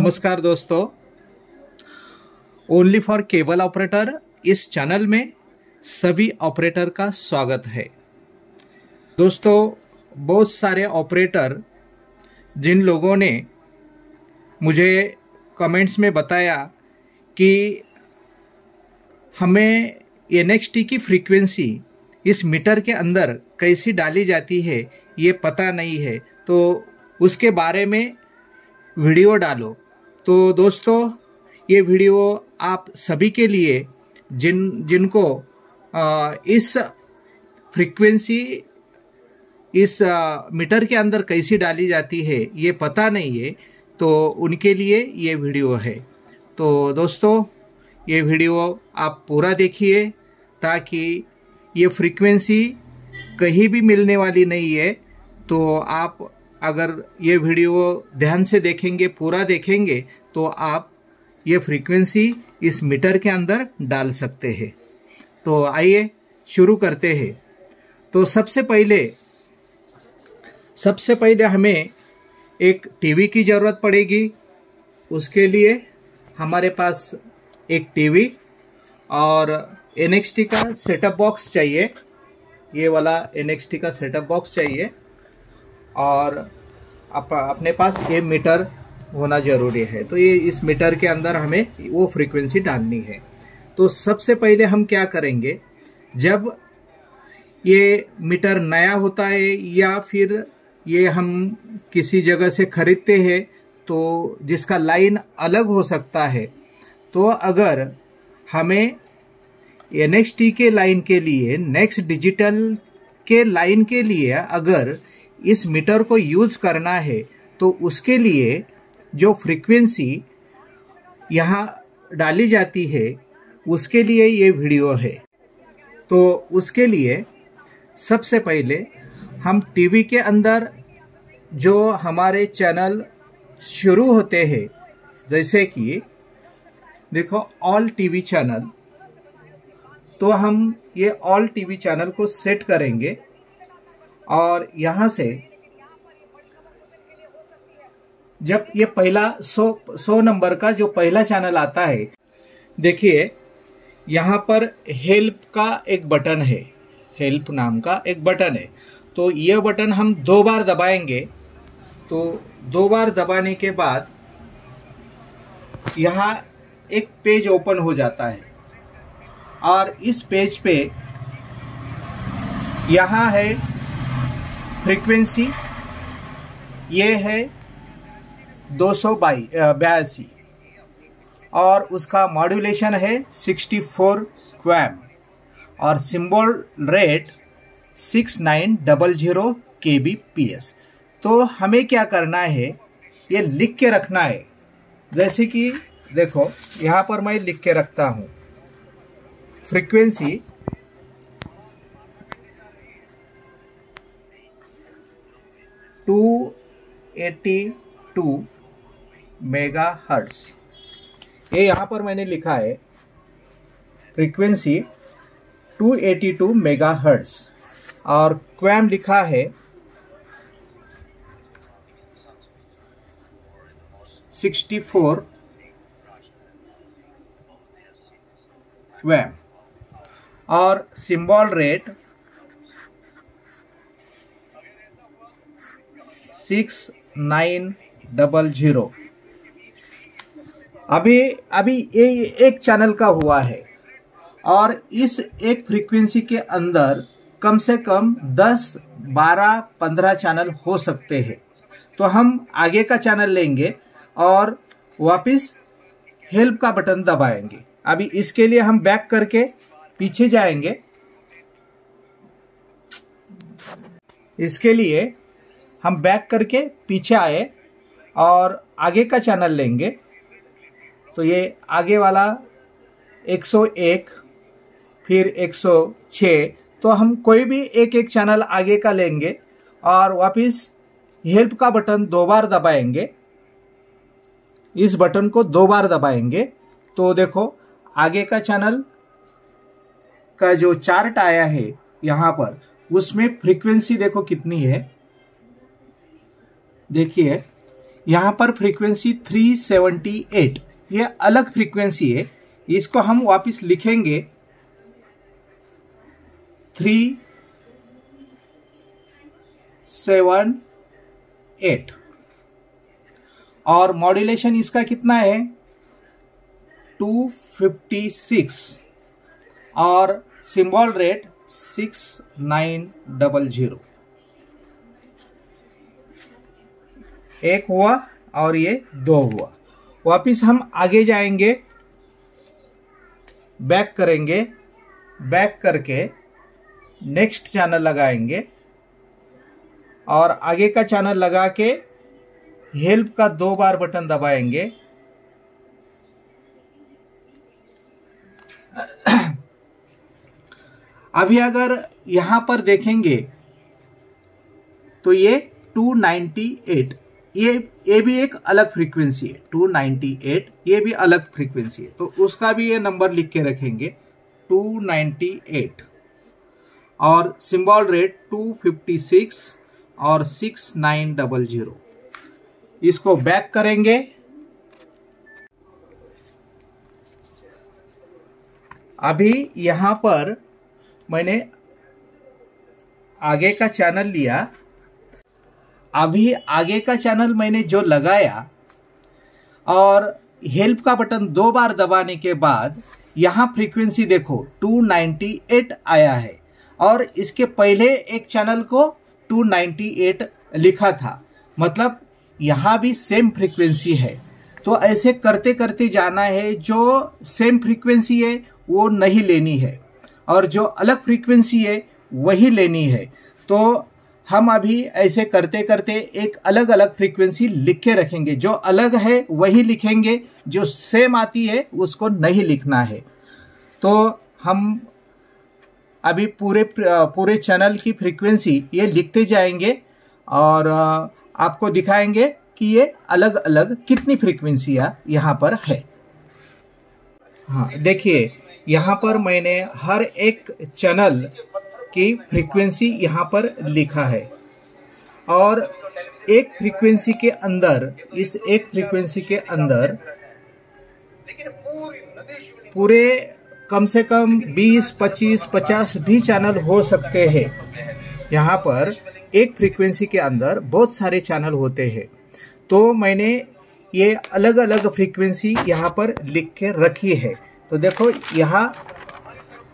नमस्कार दोस्तों, only for cable operator इस चैनल में सभी ऑपरेटर का स्वागत है। दोस्तों, बहुत सारे ऑपरेटर जिन लोगों ने मुझे कमेंट्स में बताया कि हमें एनएक्सटी की फ्रीक्वेंसी इस मीटर के अंदर कैसी डाली जाती है ये पता नहीं है, तो उसके बारे में वीडियो डालो। तो दोस्तों, ये वीडियो आप सभी के लिए जिनको इस फ्रीक्वेंसी इस मीटर के अंदर कैसी डाली जाती है ये पता नहीं है, तो उनके लिए ये वीडियो है। तो दोस्तों, ये वीडियो आप पूरा देखिए ताकि ये फ्रीक्वेंसी कहीं भी मिलने वाली नहीं है। तो आप अगर ये वीडियो ध्यान से देखेंगे, पूरा देखेंगे, तो आप ये फ्रीक्वेंसी इस मीटर के अंदर डाल सकते हैं। तो आइए शुरू करते हैं। तो सबसे पहले हमें एक टीवी की ज़रूरत पड़ेगी। उसके लिए हमारे पास एक टीवी और एनएक्सटी का सेटअप बॉक्स चाहिए। ये वाला एनएक्सटी का सेटअप बॉक्स चाहिए और अपने पास ये मीटर होना ज़रूरी है। तो ये इस मीटर के अंदर हमें वो फ्रीक्वेंसी डालनी है। तो सबसे पहले हम क्या करेंगे, जब ये मीटर नया होता है या फिर ये हम किसी जगह से खरीदते हैं तो जिसका लाइन अलग हो सकता है, तो अगर हमें एनएक्सटी के लाइन के लिए, नेक्स्ट डिजिटल के लाइन के लिए अगर इस मीटर को यूज करना है तो उसके लिए जो फ्रीक्वेंसी यहाँ डाली जाती है उसके लिए ये वीडियो है। तो उसके लिए सबसे पहले हम टीवी के अंदर जो हमारे चैनल शुरू होते हैं, जैसे कि देखो ऑल टीवी चैनल, तो हम ये ऑल टीवी चैनल को सेट करेंगे और यहाँ से जब ये पहला 100 नंबर का जो पहला चैनल आता है, देखिए यहाँ पर हेल्प का एक बटन है, हेल्प नाम का एक बटन है। तो यह बटन हम 2 बार दबाएंगे। तो 2 बार दबाने के बाद यहाँ एक पेज ओपन हो जाता है और इस पेज पे यहाँ है फ्रीक्वेंसी, ये है 282 और उसका मॉड्यूलेशन है 64 क्वैम और सिंबल रेट 6900 kbps। तो हमें क्या करना है, ये लिख के रखना है। जैसे कि देखो यहाँ पर मैं लिख के रखता हूँ, फ्रीक्वेंसी 282 मेगाहर्ट्ज, ये यहाँ पर मैंने लिखा है फ्रीक्वेंसी 282 मेगाहर्ट्ज और क्वैम लिखा है 64 क्वैम और सिंबल रेट 6900। अभी ये एक चैनल का हुआ है और इस एक फ्रीक्वेंसी के अंदर कम से कम 10, 12, 15 चैनल हो सकते हैं। तो हम आगे का चैनल लेंगे और वापस हेल्प का बटन दबाएंगे। अभी इसके लिए हम बैक करके पीछे जाएंगे। इसके लिए हम बैक करके पीछे आए और आगे का चैनल लेंगे। तो ये आगे वाला 101, फिर 106, तो हम कोई भी एक चैनल आगे का लेंगे और वापस हेल्प का बटन 2 बार दबाएंगे। इस बटन को 2 बार दबाएंगे तो देखो आगे का चैनल का जो चार्ट आया है यहाँ पर, उसमें फ्रीक्वेंसी देखो कितनी है। देखिए यहाँ पर फ्रीक्वेंसी 378, ये अलग फ्रीक्वेंसी है। इसको हम वापस लिखेंगे 378 और मॉड्यूलेशन इसका कितना है 256 और सिंबल रेट 6900। एक हुआ और ये 2 हुआ। वापिस हम आगे जाएंगे, बैक करेंगे, बैक करके नेक्स्ट चैनल लगाएंगे और आगे का चैनल लगा के हेल्प का 2 बार बटन दबाएंगे। अभी अगर यहां पर देखेंगे तो ये 298, ये भी एक अलग फ्रीक्वेंसी है। 298 ये भी अलग फ्रीक्वेंसी है, तो उसका भी ये नंबर लिख के रखेंगे 298 और सिंबल रेट 256 और 6900। इसको बैक करेंगे। अभी यहां पर मैंने आगे का चैनल लिया। अभी आगे का चैनल मैंने जो लगाया और हेल्प का बटन 2 बार दबाने के बाद यहां फ्रीक्वेंसी देखो 298 आया है और इसके पहले एक चैनल को 298 लिखा था, मतलब यहां भी सेम फ्रीक्वेंसी है। तो ऐसे करते करते जाना है, जो सेम फ्रीक्वेंसी है वो नहीं लेनी है और जो अलग फ्रीक्वेंसी है वही लेनी है। तो हम अभी ऐसे करते करते एक अलग अलग फ्रीक्वेंसी लिख के रखेंगे। जो अलग है वही लिखेंगे, जो सेम आती है उसको नहीं लिखना है। तो हम अभी पूरे चैनल की फ्रीक्वेंसी ये लिखते जाएंगे और आपको दिखाएंगे कि ये अलग अलग कितनी फ्रीक्वेंसियां यहाँ पर है। हाँ, देखिए यहाँ पर मैंने हर एक चैनल की फ्रीक्वेंसी यहाँ पर लिखा है और एक फ्रीक्वेंसी के अंदर, इस एक फ्रीक्वेंसी के अंदर पूरे कम से कम 20, 25, 50 भी चैनल हो सकते हैं। यहाँ पर एक फ्रीक्वेंसी के अंदर बहुत सारे चैनल होते हैं। तो मैंने ये अलग अलग फ्रीक्वेंसी यहाँ पर लिख के रखी है। तो देखो यहाँ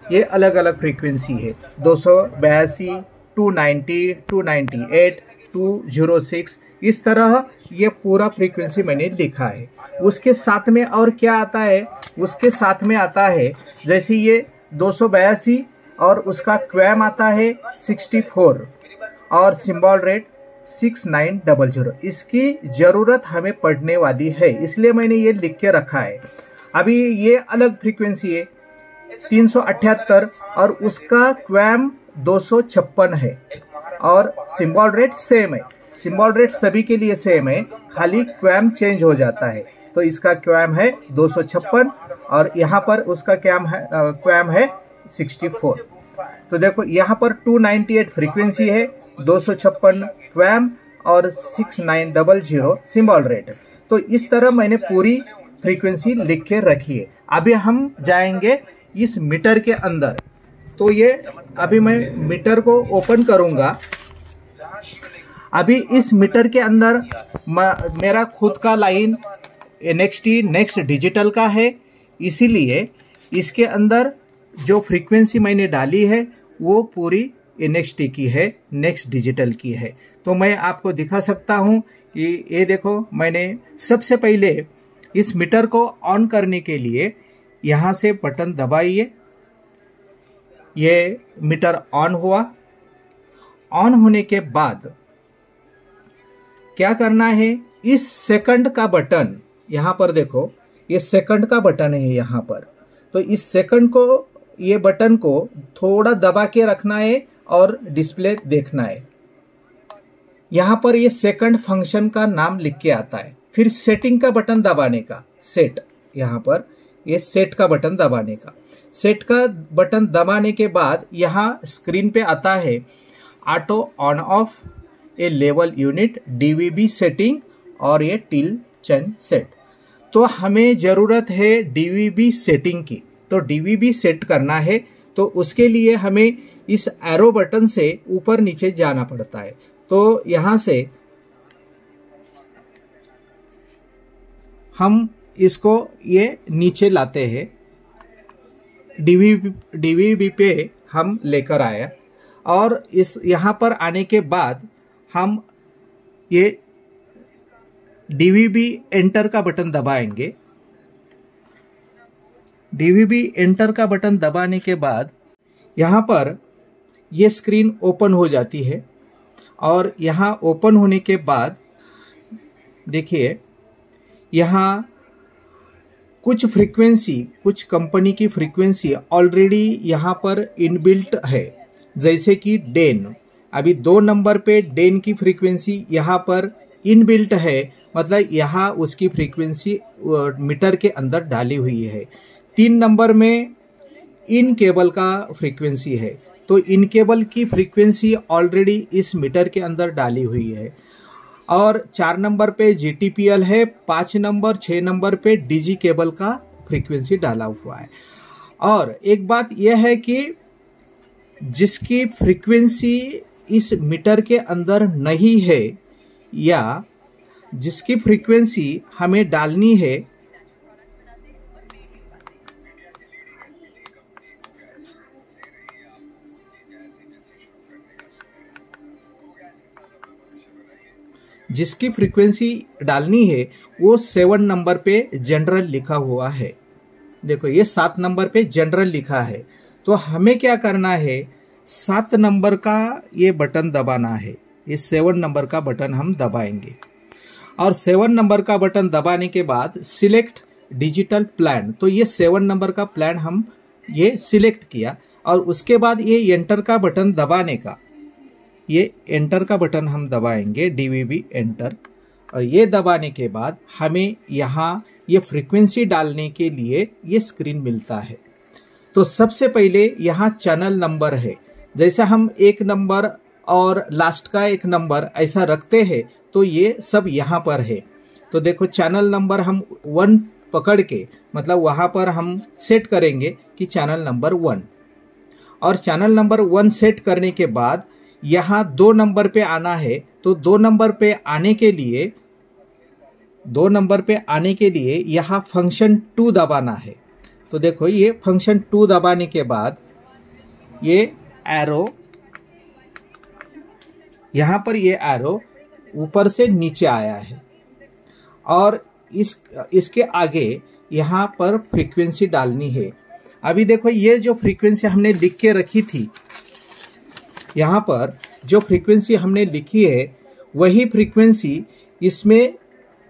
ये अलग अलग फ्रीक्वेंसी है, 282, 290, 298, 206, इस तरह ये पूरा फ्रीक्वेंसी मैंने लिखा है। उसके साथ में और क्या आता है, उसके साथ में आता है जैसे ये 282 और उसका क्वैम आता है 64 और सिंबल रेट 6900। इसकी ज़रूरत हमें पड़ने वाली है, इसलिए मैंने ये लिख के रखा है। अभी ये अलग फ्रीक्वेंसी है 378 और उसका क्वैम 256 है और सिंबल रेट सेम है। सिंबल रेट सभी के लिए सेम है, खाली क्वैम चेंज हो जाता है। तो इसका क्वैम है 256 और यहाँ पर उसका क्वैम है 64। तो देखो यहाँ पर 298 फ्रीक्वेंसी है, 256 क्वैम और 6900 सिंबल रेट। तो इस तरह मैंने पूरी फ्रीक्वेंसी लिख के रखी है। अभी हम जाएंगे इस मीटर के अंदर। तो ये अभी मैं मीटर को ओपन करूंगा। अभी इस मीटर के अंदर मेरा खुद का लाइन NXT नेक्स्ट डिजिटल का है, इसीलिए इसके अंदर जो फ्रीक्वेंसी मैंने डाली है वो पूरी NXT की है, नेक्स्ट डिजिटल की है। तो मैं आपको दिखा सकता हूं कि ये देखो, मैंने सबसे पहले इस मीटर को ऑन करने के लिए यहाँ से बटन दबाइए, ये मीटर ऑन हुआ। ऑन होने के बाद क्या करना है, इस सेकंड का बटन यहाँ पर देखो, ये सेकंड का बटन है यहाँ पर। तो इस सेकंड को, ये बटन को थोड़ा दबा के रखना है और डिस्प्ले देखना है। यहाँ पर ये सेकंड फंक्शन का नाम लिख के आता है। फिर सेटिंग का बटन दबाने का, सेट, यहाँ पर ये सेट का बटन दबाने का। सेट का बटन दबाने के बाद यहाँ स्क्रीन पे आता है auto on off A level unit DVB setting और ये टिल चेन सेट। तो हमें ज़रूरत है DVB सेटिंग की। तो DVB सेट करना है तो उसके लिए हमें इस एरो बटन से ऊपर नीचे जाना पड़ता है। तो यहाँ से हम इसको ये नीचे लाते हैं, DVB पे हम लेकर आए और इस यहाँ पर आने के बाद हम ये DVB एंटर का बटन दबाएंगे। DVB एंटर का बटन दबाने के बाद यहाँ पर ये स्क्रीन ओपन हो जाती है और यहाँ ओपन होने के बाद देखिए यहाँ कुछ फ्रीक्वेंसी, कुछ कंपनी की फ्रीक्वेंसी ऑलरेडी यहाँ पर इनबिल्ट है, जैसे कि डेन। अभी 2 नंबर पे डेन की फ्रीक्वेंसी यहाँ पर इनबिल्ट है, मतलब यहाँ उसकी फ्रीक्वेंसी मीटर के अंदर डाली हुई है। 3 नंबर में इन केबल का फ्रीक्वेंसी है, तो इन केबल की फ्रीक्वेंसी ऑलरेडी इस मीटर के अंदर डाली हुई है। और 4 नंबर पे GTPL है, 5 नंबर 6 नंबर पे DG केबल का फ्रीक्वेंसी डाला हुआ है। और एक बात यह है कि जिसकी फ्रीक्वेंसी इस मीटर के अंदर नहीं है या जिसकी फ्रीक्वेंसी हमें डालनी है, जिसकी फ्रीक्वेंसी डालनी है वो 7 नंबर पे जनरल लिखा हुआ है। देखो ये 7 नंबर पे जनरल लिखा है। तो हमें क्या करना है, 7 नंबर का ये बटन दबाना है। ये 7 नंबर का बटन हम दबाएंगे और 7 नंबर का बटन दबाने के बाद सिलेक्ट डिजिटल प्लान। तो ये 7 नंबर का प्लान हम ये सिलेक्ट किया और उसके बाद ये एंटर का बटन दबाने का, ये एंटर का बटन हम दबाएंगे, DVB एंटर। और ये दबाने के बाद हमें यहाँ ये फ्रीक्वेंसी डालने के लिए ये स्क्रीन मिलता है। तो सबसे पहले यहाँ चैनल नंबर है, जैसा हम 1 नंबर और लास्ट का 1 नंबर ऐसा रखते हैं तो ये सब यहाँ पर है। तो देखो चैनल नंबर हम 1 पकड़ के, मतलब वहाँ पर हम सेट करेंगे कि चैनल नंबर 1। और चैनल नंबर 1 सेट करने के बाद यहाँ 2 नंबर पे आना है। तो 2 नंबर पे आने के लिए यहाँ फंक्शन 2 दबाना है। तो देखो ये फंक्शन 2 दबाने के बाद ये एरो, यहाँ पर ये एरो ऊपर से नीचे आया है और इसके आगे यहाँ पर फ्रीक्वेंसी डालनी है। अभी देखो ये जो फ्रीक्वेंसी हमने लिख के रखी थी, यहाँ पर जो फ्रीक्वेंसी हमने लिखी है वही फ्रीक्वेंसी इसमें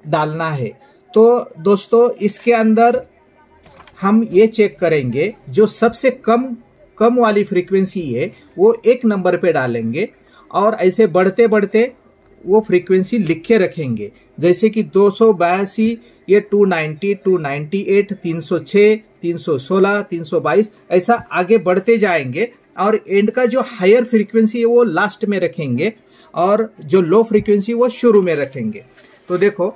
डालना है। तो दोस्तों इसके अंदर हम ये चेक करेंगे, जो सबसे कम वाली फ्रीक्वेंसी है वो 1 नंबर पे डालेंगे और ऐसे बढ़ते बढ़ते वो फ्रीक्वेंसी लिख के रखेंगे, जैसे कि 282, ये 290, 298, 306, 316, 322 ऐसा आगे बढ़ते जाएंगे और एंड का जो हायर फ्रीक्वेंसी है वो लास्ट में रखेंगे और जो लो फ्रीक्वेंसी वो शुरू में रखेंगे। तो देखो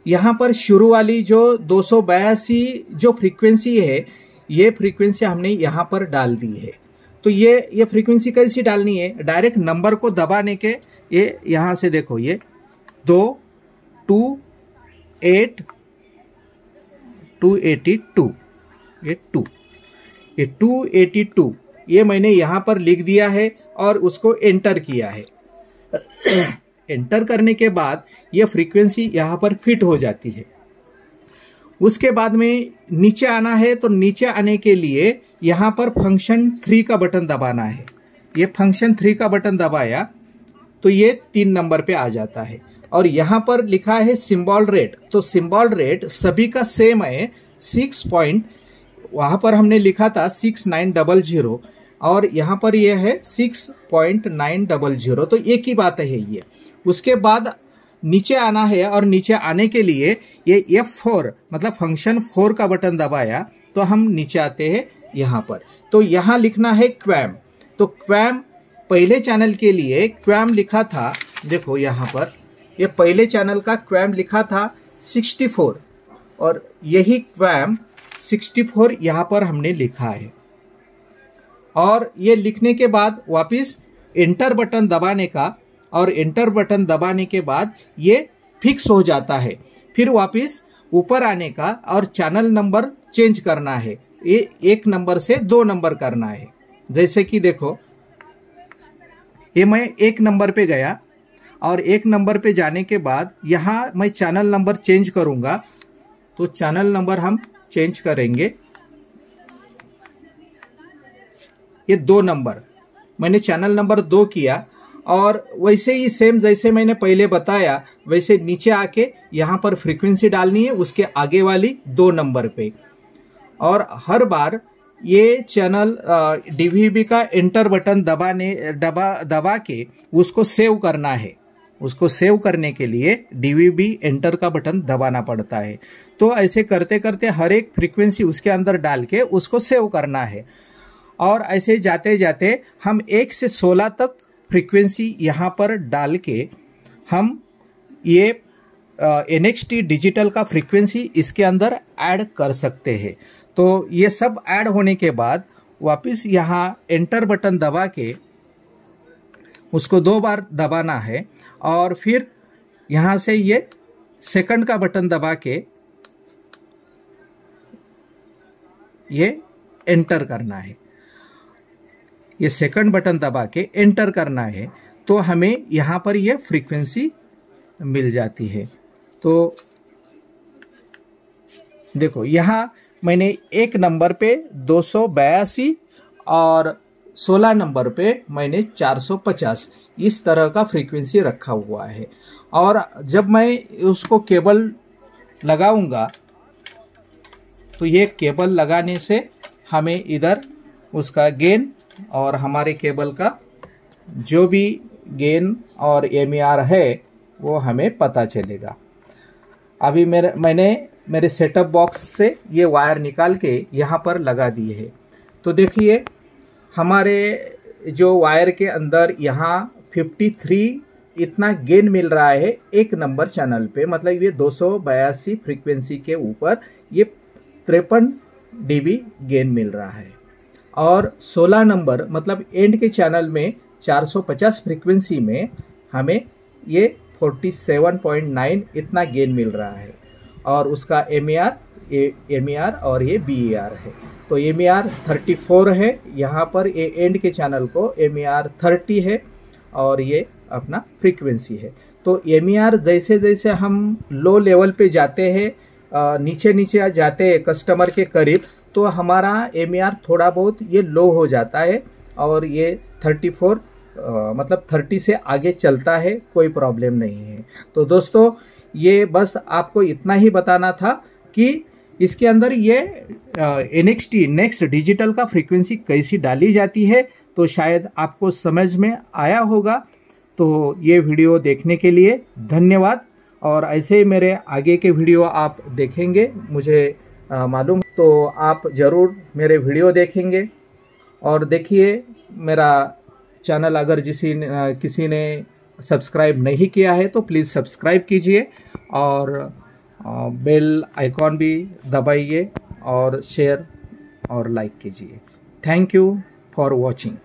यहाँ पर शुरू वाली जो 282 जो फ्रीक्वेंसी है, ये फ्रीक्वेंसी हमने यहाँ पर डाल दी है। तो ये फ्रीक्वेंसी कैसी डालनी है, डायरेक्ट नंबर को दबाने के, ये यहाँ से देखो ये 228, 282, ये 282 ये मैंने यहाँ पर लिख दिया है और उसको एंटर किया है। एंटर करने के बाद ये फ्रीक्वेंसी यहाँ पर फिट हो जाती है। उसके बाद में नीचे आना है, तो नीचे आने के लिए यहाँ पर फंक्शन 3 का बटन दबाना है। ये फंक्शन 3 का बटन दबाया तो ये 3 नंबर पे आ जाता है और यहाँ पर लिखा है सिंबल रेट। तो सिंबल रेट सभी का सेम है, 6 पॉइंट, वहाँ पर हमने लिखा था 6900 और यहाँ पर ये है 6.900। तो एक ही बात है ये। उसके बाद नीचे आना है और नीचे आने के लिए ये F4 मतलब फंक्शन 4 का बटन दबाया तो हम नीचे आते हैं यहाँ पर। तो यहाँ लिखना है क्वैम। तो क्वैम पहले चैनल के लिए क्वैम लिखा था, देखो यहाँ पर ये पहले चैनल का क्वैम लिखा था 64 और यही क्वैम 64 यहाँ पर हमने लिखा है। और ये लिखने के बाद वापिस एंटर बटन दबाने का, और एंटर बटन दबाने के बाद ये फिक्स हो जाता है। फिर वापिस ऊपर आने का और चैनल नंबर चेंज करना है, ये 1 नंबर से 2 नंबर करना है। जैसे कि देखो ये मैं 1 नंबर पे गया और 1 नंबर पे जाने के बाद यहाँ मैं चैनल नंबर चेंज करूंगा, तो चैनल नंबर हम चेंज करेंगे। ये 2 नंबर मैंने चैनल नंबर 2 किया, और वैसे ही सेम जैसे मैंने पहले बताया वैसे नीचे आके यहाँ पर फ्रीक्वेंसी डालनी है उसके आगे वाली 2 नंबर पे। और हर बार ये चैनल डीवीबी का एंटर बटन दबा के उसको सेव करना है। उसको सेव करने के लिए डीवीबी एंटर का बटन दबाना पड़ता है। तो ऐसे करते करते हर एक फ्रीक्वेंसी उसके अंदर डाल के उसको सेव करना है। और ऐसे जाते जाते हम 1 से 16 तक फ्रीक्वेंसी यहाँ पर डाल के हम ये NXT डिजिटल का फ्रीक्वेंसी इसके अंदर ऐड कर सकते हैं। तो ये सब ऐड होने के बाद वापस यहाँ एंटर बटन दबा के उसको 2 बार दबाना है, और फिर यहाँ से ये सेकंड का बटन दबा के ये एंटर करना है। ये सेकंड बटन दबा के एंटर करना है, तो हमें यहाँ पर ये फ्रीक्वेंसी मिल जाती है। तो देखो यहाँ मैंने 1 नंबर पे 282 और 16 नंबर पे मैंने 450 इस तरह का फ्रीक्वेंसी रखा हुआ है। और जब मैं उसको केबल लगाऊंगा तो ये केबल लगाने से हमें इधर उसका गेन और हमारे केबल का जो भी गेन और MER है वो हमें पता चलेगा। अभी मैंने मेरे सेटअप बॉक्स से ये वायर निकाल के यहाँ पर लगा दिए है। तो देखिए हमारे जो वायर के अंदर यहाँ 53 इतना गेन मिल रहा है 1 नंबर चैनल पे, मतलब ये 282 फ्रीक्वेंसी के ऊपर ये 53 dB गेन मिल रहा है। और 16 नंबर मतलब एंड के चैनल में 450 फ्रीक्वेंसी में हमें ये 47.9 इतना गेन मिल रहा है। और उसका MER और ये BER है। तो MER 34 है, यहाँ पर ये एंड के चैनल को MER 30 है और ये अपना फ्रीक्वेंसी है। तो MER जैसे जैसे हम लो लेवल पे जाते हैं, नीचे नीचे जाते हैं कस्टमर के करीब, तो हमारा MER थोड़ा बहुत ये लो हो जाता है और ये 34 मतलब 30 से आगे चलता है, कोई प्रॉब्लम नहीं है। तो दोस्तों ये बस आपको इतना ही बताना था कि इसके अंदर ये NXT नेक्स्ट डिजिटल का फ्रीक्वेंसी कैसी डाली जाती है। तो शायद आपको समझ में आया होगा। तो ये वीडियो देखने के लिए धन्यवाद, और ऐसे ही मेरे आगे के वीडियो आप देखेंगे मुझे मालूम, तो आप ज़रूर मेरे वीडियो देखेंगे। और देखिए मेरा चैनल अगर किसी ने सब्सक्राइब नहीं किया है तो प्लीज़ सब्सक्राइब कीजिए और बेल आइकॉन भी दबाइए और शेयर और लाइक कीजिए। Thank you for watching.